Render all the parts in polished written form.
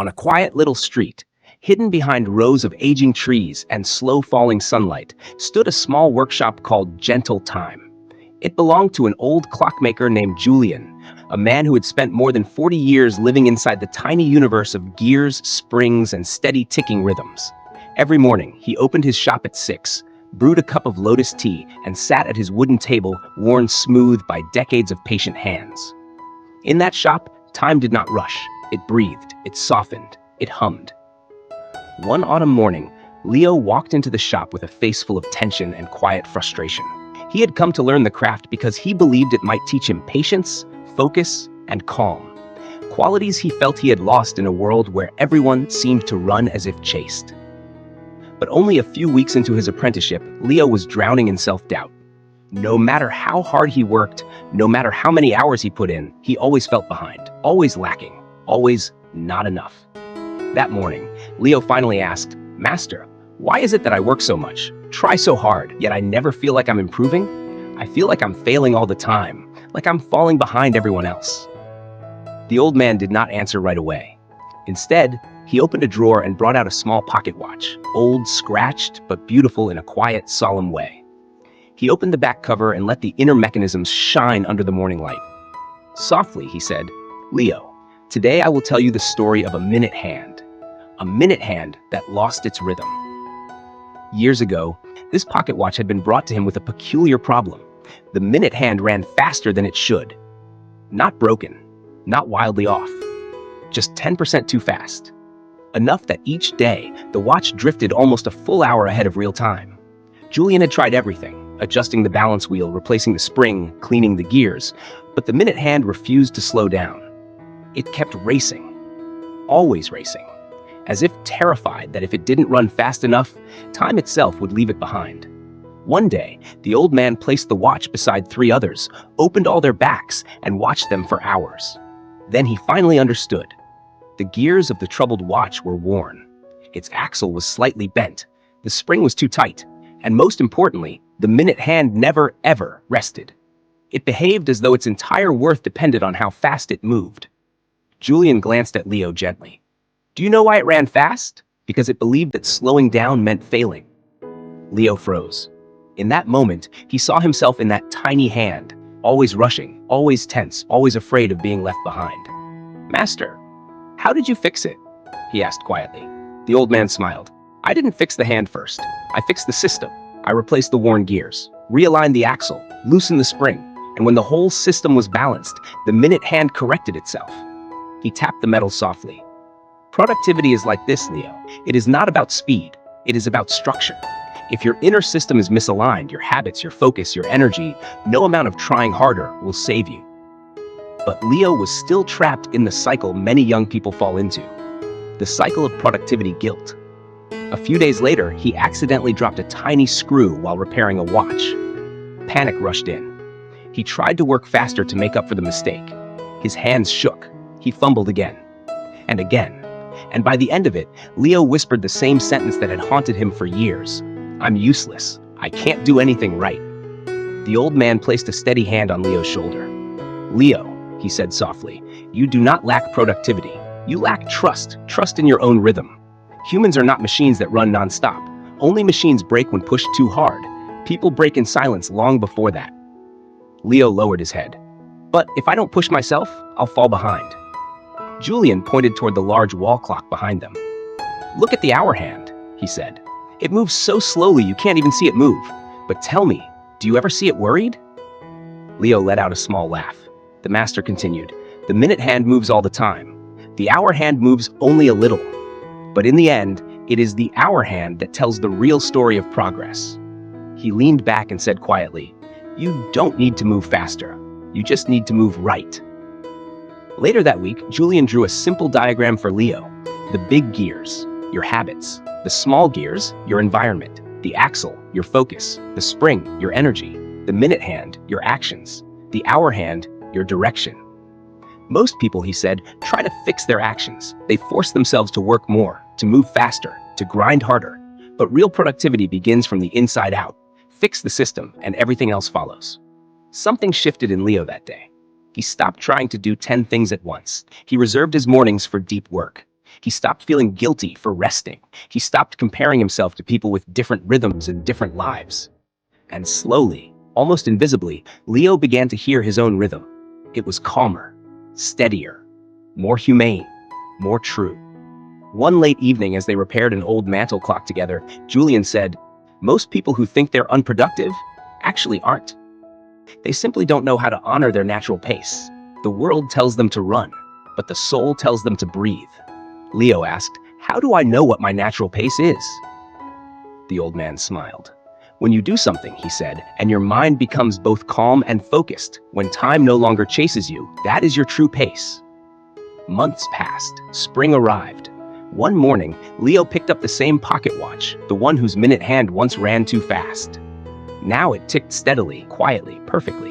On a quiet little street, hidden behind rows of aging trees and slow-falling sunlight, stood a small workshop called Gentle Time. It belonged to an old clockmaker named Julian, a man who had spent more than 40 years living inside the tiny universe of gears, springs, and steady ticking rhythms. Every morning, he opened his shop at 6, brewed a cup of lotus tea, and sat at his wooden table worn smooth by decades of patient hands. In that shop, time did not rush. It breathed, it softened, it hummed. One autumn morning, Leo walked into the shop with a face full of tension and quiet frustration. He had come to learn the craft because he believed it might teach him patience, focus, and calm. Qualities he felt he had lost in a world where everyone seemed to run as if chased. But only a few weeks into his apprenticeship, Leo was drowning in self-doubt. No matter how hard he worked, no matter how many hours he put in, he always felt behind, always lacking, always not enough. That morning, Leo finally asked, "Master, why is it that I work so much, try so hard, yet I never feel like I'm improving? I feel like I'm failing all the time, like I'm falling behind everyone else." The old man did not answer right away. Instead, he opened a drawer and brought out a small pocket watch, old, scratched, but beautiful in a quiet, solemn way. He opened the back cover and let the inner mechanisms shine under the morning light. Softly, he said, "Leo, today I will tell you the story of a minute hand that lost its rhythm." Years ago, this pocket watch had been brought to him with a peculiar problem. The minute hand ran faster than it should. Not broken, not wildly off, just 10% too fast. Enough that each day, the watch drifted almost a full hour ahead of real time. Julian had tried everything, adjusting the balance wheel, replacing the spring, cleaning the gears, but the minute hand refused to slow down. It kept racing, always racing, as if terrified that if it didn't run fast enough, time itself would leave it behind. One day, the old man placed the watch beside 3 others, opened all their backs, and watched them for hours. Then he finally understood. The gears of the troubled watch were worn. Its axle was slightly bent, the spring was too tight, and most importantly, the minute hand never, ever rested. It behaved as though its entire worth depended on how fast it moved. Julian glanced at Leo gently. "Do you know why it ran fast? Because it believed that slowing down meant failing." Leo froze. In that moment, he saw himself in that tiny hand, always rushing, always tense, always afraid of being left behind. "Master, how did you fix it?" he asked quietly. The old man smiled. "I didn't fix the hand first. I fixed the system. I replaced the worn gears, realigned the axle, loosened the spring, and when the whole system was balanced, the minute hand corrected itself." He tapped the metal softly. Productivity is like this, Leo. It is not about speed. It is about structure. If your inner system is misaligned, your habits, your focus, your energy, no amount of trying harder will save you. But Leo was still trapped in the cycle many young people fall into, the cycle of productivity guilt. A few days later, he accidentally dropped a tiny screw while repairing a watch. Panic rushed in. He tried to work faster to make up for the mistake. His hands shook. He fumbled again and again. And by the end of it, Leo whispered the same sentence that had haunted him for years. "I'm useless. I can't do anything right." The old man placed a steady hand on Leo's shoulder. "Leo," he said softly, "you do not lack productivity. You lack trust in your own rhythm. Humans are not machines that run nonstop. Only machines break when pushed too hard. People break in silence long before that." Leo lowered his head. "But if I don't push myself, I'll fall behind." Julian pointed toward the large wall clock behind them. "Look at the hour hand," he said. "It moves so slowly you can't even see it move. But tell me, do you ever see it worried?" Leo let out a small laugh. The master continued, "The minute hand moves all the time. The hour hand moves only a little. But in the end, it is the hour hand that tells the real story of progress." He leaned back and said quietly, "You don't need to move faster. You just need to move right." Later that week, Julian drew a simple diagram for Leo. The big gears, your habits. The small gears, your environment. The axle, your focus. The spring, your energy. The minute hand, your actions. The hour hand, your direction. Most people, he said, try to fix their actions. They force themselves to work more, to move faster, to grind harder. But real productivity begins from the inside out. Fix the system, and everything else follows. Something shifted in Leo that day. He stopped trying to do 10 things at once. He reserved his mornings for deep work. He stopped feeling guilty for resting. He stopped comparing himself to people with different rhythms and different lives. And slowly, almost invisibly, Leo began to hear his own rhythm. It was calmer, steadier, more humane, more true. One late evening, as they repaired an old mantel clock together, Julian said, "Most people who think they're unproductive actually aren't. They simply don't know how to honor their natural pace. The world tells them to run, but the soul tells them to breathe." Leo asked, "How do I know what my natural pace is?" The old man smiled. "When you do something," he said, "and your mind becomes both calm and focused, when time no longer chases you, that is your true pace." Months passed. Spring arrived. One morning, Leo picked up the same pocket watch, the one whose minute hand once ran too fast. Now it ticked steadily, quietly, perfectly.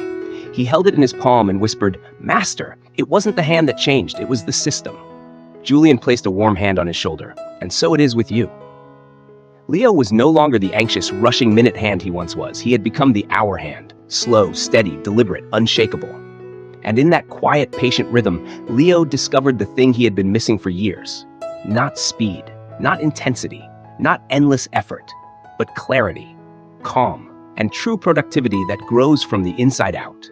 He held it in his palm and whispered, "Master, it wasn't the hand that changed, it was the system." Julian placed a warm hand on his shoulder. "And so it is with you." Leo was no longer the anxious, rushing minute hand he once was. He had become the hour hand, slow, steady, deliberate, unshakable. And in that quiet, patient rhythm, Leo discovered the thing he had been missing for years. Not speed, not intensity, not endless effort, but clarity, calm, and true productivity that grows from the inside out.